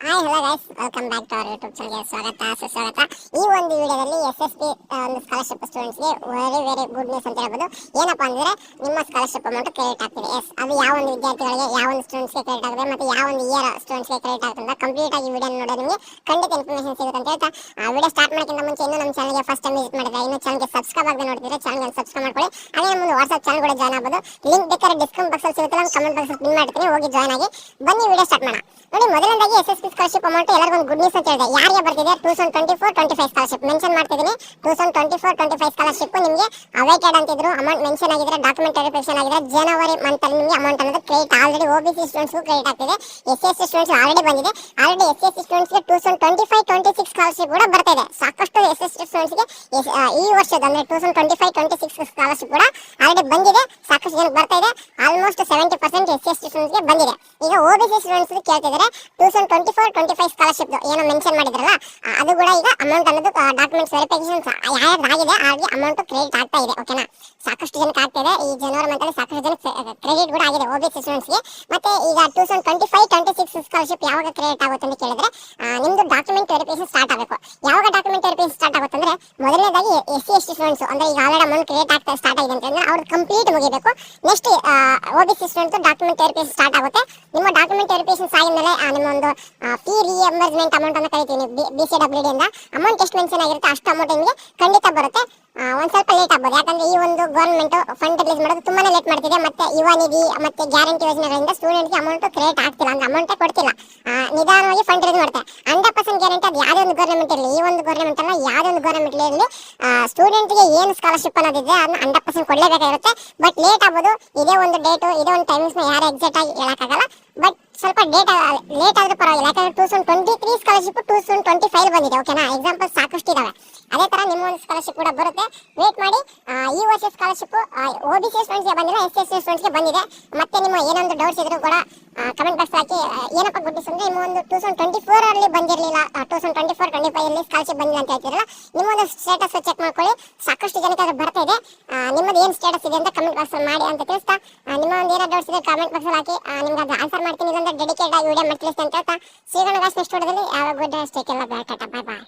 Hi hello guys, welcome back to our YouTube ಚಾನಲ್ಗೆ ಸ್ವಾಗತ ಸುಸ್ವಾಗತ. ಈ ಒಂದು ವಿಡಿಯೋದಲ್ಲಿ SSP ಒಂದು ಸ್ಕಾಲರ್ಶಿಪ್ ಸ್ಟೂಡೆಂಟ್ಸ್ಗೆ ವೆರಿ ಗುಡ್ ನ್ಯೂಸ್ ಅಂತ ಹೇಳ್ಬೋದು. ಏನಪ್ಪಾ ಅಂದ್ರೆ ನಿಮ್ಮ ಸ್ಕಾಲರ್ಶಿಪ್ ಅಮೌಂಟ್ ಕ್ರೆಡಿಟ್ ಆಗ್ತಿದೆ. ಅದು ಯಾವ ಒಂದು ವಿದ್ಯಾರ್ಥಿಗಳಿಗೆ, ಯಾವ ಒಂದು ಸ್ಟೂಡೆಂಟ್ಸ್ಗೆ ಕ್ರೆಡಿಟ್ ಆಗಿದೆ ಮತ್ತು ಯಾವ ಒಂದು ಇಯರ್ ಸ್ಟೂಡೆಂಟ್ಸ್ಗೆ ಕ್ರೆಡಿಟ್ ಆಗ್ತದೆ ಕಂಪ್ಲೀಟ್ ಆಗಿ ವಿಡಿಯೋ ನೋಡೋದು ನಿಮಗೆ ಖಂಡಿತ ಇನ್ಫಾರ್ಮೇಷನ್ ಸಿಗುತ್ತೆ ಅಂತ ಹೇಳ್ತಾ, ವಿಡಿಯೋ ಸ್ಟಾರ್ಟ್ ಮಾಡೋಕ್ಕಿಂತ ಮುಂಚೆ ಇನ್ನೂ ನಮ್ಮ ಚಾನಲ್ಗೆ ಫಸ್ಟ್ ಟೈಮ್ ವಿಸಿಟ್ ಮಾಡಿದ್ರೆ ಇನ್ನೂ ಚಾನಲ್ಗೆ ಸಬ್ಸ್ಕ್ರೈಬ್ ಆಗದೆ ನೋಡ್ತಿದ್ರೆ ಚಾನಲ್ಗೆ ಸಬ್ಸ್ಕ್ರೈಬ್ ಮಾಡ್ಕೊಳ್ಳಿ. ಹಾಗೆ ನಮ್ಮ ವಾಟ್ಸ್ಆಪ್ ಚಾನಲ್ ಕೂಡ ಜಾಯ್ನ್ ಆಗ್ಬೋದು. ಲಿಂಕ್ ಬೇಕಾದ್ರೆ ಡಿಸ್ಕ್ರಿಪ್ಷನ್ ಬಾಕ್ಸಲ್ಲಿ ಸಿಗುತ್ತೆ, ನಾನು ಕಮೆಂಟ್ ಬಾಕ್ಸಲ್ಲಿ ಪಿನ್ ಮಾಡ್ತೀನಿ, ಹೋಗಿ ಜಾಯ್ನ್ ಆಗಿ. ಬನ್ನಿ ವಿಡಿಯೋ ಸ್ಟಾರ್ಟ್ ಮಾಡೋಣ. ನೋಡಿ, ಮೊದಲನೇದಾಗಿ SSP ಸ್ಕಾಲರ್ಶಿಪ್ ಅಮೌಂಟ್ ಎಲ್ಲರಿಗೂ ಒಂದು ಗುಡ್ ನ್ಯೂಸ್ ಅಂತ ಹೇಳಿದೆ. ಯಾರಿಗೆ ಬರ್ತಿದೆ 2024-25 ಸ್ಕಾಲರ್ಶಿಪ್ ಮೆನ್ಷನ್ ಮಾಡ್ತಿದ್ದೀನಿ. 2024-25 ಸ್ಕಾಲರ್ಶಿಪ್ ನಿಮಗೆ ಅವೈಟೆಡ್ ಅಂತಿದ್ರು, ಅಮೌಂಟ್ ಮೆನ್ಷನ್ ಆಗಿದ್ರೆ, ಡಾಕ್ಯುಮೆಂಟ್ ವೆರಿಫಿಕೇಶನ್ ಆಗಿದೆ. ಜನವರಿ ಮಂತ್ ಅಲ್ಲಿ ನಿಮಗೆ ಅಮೌಂಟ್ ಅನ್ನೋದು credit already OBC students credit ಆಗ್ತಿದೆ. SC ಸ್ಟೂಡೆಂಟ್ಸ್ ಆಲ್ರೆಡಿ ಬಂದಿದೆ. ಆಲ್ರೆಡಿ SC ಸ್ಟೂಡೆಂಟ್ಸ್ ಗೆ 2025-26 ಸ್ಕಾಲರ್ಶಿಪ್ ಕೂಡ ಬರ್ತಾ ಇದೆ. ಸಾಕಷ್ಟು SC ಸ್ಟೂಡೆಂಟ್ಸ್ ಗೆ ಈ ವರ್ಷದ ಅಂದ್ರೆ 2025-26 ಸ್ಕಾಲರ್ಶಿಪ್ ಕೂಡ ಆಲ್ರೆಡಿ ಬಂದಿದೆ. ಸಾಕಷ್ಟು ಜನಕ್ಕೆ ಬರ್ತಾ ಇದೆ. ಆಲ್ಮೋಸ್ಟ್ 70% SC ಸ್ಟೂಡೆಂಟ್ಸ್ ಗೆ ಬಂದಿದೆ. ಈಗ OBC ಸ್ಟೂಡೆಂಟ್ಸ್ ಕೇಳ್ತಿದ್ದಾರೆ 2024-25 ಸ್ಕಾಲರ್ಶಿಪ್ ಏನೋ ಮೆನ್ಷನ್ ಮಾಡಿದ್ರಲ್ಲ, ಅದು ಕೂಡ ಈಗ ಅಮೌಂಟ್ ಅನ್ನೋದು ಡಾಕ್ಯುಮೆಂಟ್ಸ್ ವೆರಿಫಿಕೇಶನ್ ಯಾರ್ದಾಗಿದೆ ಆಗಿ ಅಮೌಂಟ್ ಕ್ರೆಡಿಟ್ ಆಗ್ತಾ ಇದೆ. ಓಕೆನಾ, ಸಾಕಷ್ಟು ಜನಕ್ಕೆ ಆಗ್ತಿದೆ. ಈ ಜನವರಿ ಮಂತ್ ಅಲ್ಲಿ ಸಾಕಷ್ಟು ಜನಕ್ಕೆ ಕ್ರೆಡಿಟ್ ಕೂಡ ಆಗಿದೆ OBC ಸ್ಟೂಡೆಂಟ್ಸ್ ಗೆ. ಮತ್ತೆ ಈಗ 2025-26 ಸ್ಕಾಲರ್ಶಿಪ್ ಯಾವಾಗ ಕ್ರೆಡಿಟ್ ಆಗುತ್ತೆ ಅಂತ ಕೇಳಿದ್ರೆ, ನಿಮ್ದು ಡಾಕ್ಯುಮೆಂಟ್ ವೆರಿಫಿಕೇಶನ್ ಸ್ಟಾರ್ಟ್ ಆಗಬೇಕು. ಯಾವಾಗ ಡಾಕ್ಯುಮೆಂಟ್ ವೆರಿಫಿಕೇಶನ್ ಸ್ಟಾರ್ಟ್ ಆಗುತ್ತೆ ಅಂದ್ರೆ, ಮೊದಲನೇದಾಗಿ SC ಸ್ಟೂಡೆಂಟ್ಸ್ ಅಂದ್ರೆ ಈಗ ಆಲ್ರೆಡಿ ಅಮೌಂಟ್ ಕ್ರೆಡಿಟ್ ಆಗ್ತಾ ಸ್ಟಾರ್ಟ್ ಆಗಿದೆ ಅಂತಂದ್ರೆ ಅವ್ರು ಕಂಪ್ಲೀಟ್ ಮುಗಿಬೇಕು. Next OBC students document verification start ಆಗುತ್ತೆ. ನಿಮ್ಮ ಡಾಕ್ಯುಮೆಂಟ್ ವೆರಿಫಿಕೇಶನ್ ಆಗಿದ್ಮೇಲೆ ನಿಮ್ಮ ಒಂದು ಫೀ ರಿಯಂಬರ್ಸ್ಮೆಂಟ್ ಅಮೌಂಟ್ ಅನ್ನು ಕರಿತೀವಿ. BCWD ಇಂದ ಅಮೌಂಟ್ ಎಷ್ಟು ಮೆನ್ಷನ್ ಆಗಿರುತ್ತೆ ಅಷ್ಟು ಅಮೌಂಟ್ ನಿಮಗೆ ಖಂಡಿತ ಬರುತ್ತೆ. ಒಂದ್ ಸ್ವಲ್ಪ ಲೇಟ್ ಆಗ್ಬೋದು, ಯಾಕಂದ್ರೆ ಈ ಒಂದು ಗವರ್ನಮೆಂಟ್ ಫಂಡ್ ರಿಲೀಸ್ ಮಾಡೋದು ತುಂಬಾನೇ ಲೇಟ್ ಮಾಡ್ತಿದೆ. ಮತ್ತೆ ಯುವ ನಿಧಿ ಮತ್ತೆ ಗ್ಯಾರಂಟಿ ಯೋಜನೆಗಳಿಂದ ಸ್ಟೂಡೆಂಟ್ಗೆ ಅಮೌಂಟ್ ಕ್ರೆಡಿಟ್ ಆಗ್ತಿಲ್ಲ, ಅಂದ್ರೆ ಅಮೌಂಟ್ ಕೊಡ್ತಿಲ್ಲ. ನಿಧಾನವಾಗಿ ಫಂಡ್ ರಿಲೀಸ್ ಮಾಡುತ್ತೆ. 100% ಗ್ಯಾರಂಟಿ ಅದು ಯಾವುದೇ ಒಂದು ಗವರ್ನಮೆಂಟ್ ಇರಲಿ, ಈ ಒಂದು ಗವರ್ನಮೆಂಟ್ ಅಲ್ಲ ಯಾವುದೇ ಒಂದು ಗವರ್ನಮೆಂಟ್ ಇರಲಿ, ಸ್ಟೂಡೆಂಟ್ಗೆ ಏನು ಸ್ಕಾಲರ್ಶಿಪ್ ಅನ್ನೋದಿದೆ ಅದನ್ನ 100% ಕೊಡಲೇಬೇಕಾಗಿರುತ್ತೆ. ಬಟ್ ಲೇಟ್ ಆಗ್ಬೋದು. ಇದೇ ಒಂದು ಡೇಟು, ಇದೇ ಒಂದು ಟೈಮಿಂಗ್ಸ್ನ ಯಾರು ಎಕ್ಸಾಕ್ಟ್ ಆಗಿ ಹೇಳಕ್ಕಾಗಲ್ಲ. ಬಟ್ ಸ್ವಲ್ಪ ಲೇಟ್ ಆದ್ರೂ ಪರವಾಗಿಲ್ಲ, ಯಾಕಂದ್ರೆ 2023 ಸ್ಕಾಲರ್ಶಿಪ್ 2025 ಬಂದಿದೆ. ಓಕೆನಾ, ಎಕ್ಸಾಂಪಲ್ ಸಾಕಷ್ಟು ಇದಾವೆ. ಅದೇ ತರ ನಿಮ್ಮ ಒಂದು ಸ್ಕಾಲರ್ಶಿಪ್ ಕೂಡ ಬರುತ್ತೆ, ವೇಟ್ ಮಾಡಿ. ಈ ವರ್ಷ ಸ್ಕಾಲರ್ಶಿಪ್ OBC ಸ್ಟೂಡೆಂಟ್ಸ್ಗೆ ಬಂದಿಲ್ಲ, SC ಸ್ಟೂಡೆಂಟ್ಸ್ಗೆ ಬಂದಿದೆ. ಮತ್ತೆ ನಿಮ್ಮ ಏನೊಂದು ಡೌಟ್ಸ್ ಇದ್ರು ಕೂಡ ಕಮೆಂಟ್ ಬಾಕ್ಸ್ ಹಾಕಿ. ಏನಪ್ಪ ಗುಡ್ ನ್ಯೂಸ್ ಅಂದ್ರೆ, ನಿಮ್ಮ ಒಂದು 2024 ಅಲ್ಲಿ ಬಂದಿರಲಿಲ್ಲ, 2024-25 ಅಲ್ಲಿ ಸ್ಕಾಲರ್ಶಿಪ್ ಬಂದಿಲ್ಲ ಅಂತ ಹೇಳ್ತಿರಲ್ಲ, ನಿಮ್ಮ ಒಂದು ಸ್ಟೇಟಸ್ ಚೆಕ್ ಮಾಡ್ಕೊಳ್ಳಿ. ಸಾಕಷ್ಟು ಜನಕ್ಕೆ ಅದು ಬರ್ತಾ ಇದೆ. ನಿಮ್ಮದು ಏನು ಸ್ಟೇಟಸ್ ಇದೆ ಅಂತ ಕಮೆಂಟ್ ಬಾಕ್ಸ್ ಮಾಡಿ ಅಂತ ತಿಳಿಸ್ತಾ, ನಿಮ್ಮ ಒಂದು ಏನೋ ಡೌಟ್ಸ್ ಇದೆ ಕಮೆಂಟ್ ಬಾಕ್ಸ್ ಹಾಕಿ, ನಿಮ್ಗೆ ಅದು ಆನ್ಸರ್ ಮಾಡ್ತೀನಿ. ಡೆಡಿಕೇಟ್ ಆಗಿ ವಿಡಿಯೋ ಮಾಡ್ತಿರ್ತೀನಿ ಅಂತ ಹೇಳ್ತಾ, ಸಿಗೋಣ ನೆಕ್ಸ್ಟ್ ವಿಡಿಯೋದಲ್ಲಿ. ಯಾವ ಗುಡ್ ಡೇ, ಟೇಕ್ ಕೇರ್, ಬಾಯ್, ಟಾಟಾ, ಬಾಯ್ ಬಾಯ್.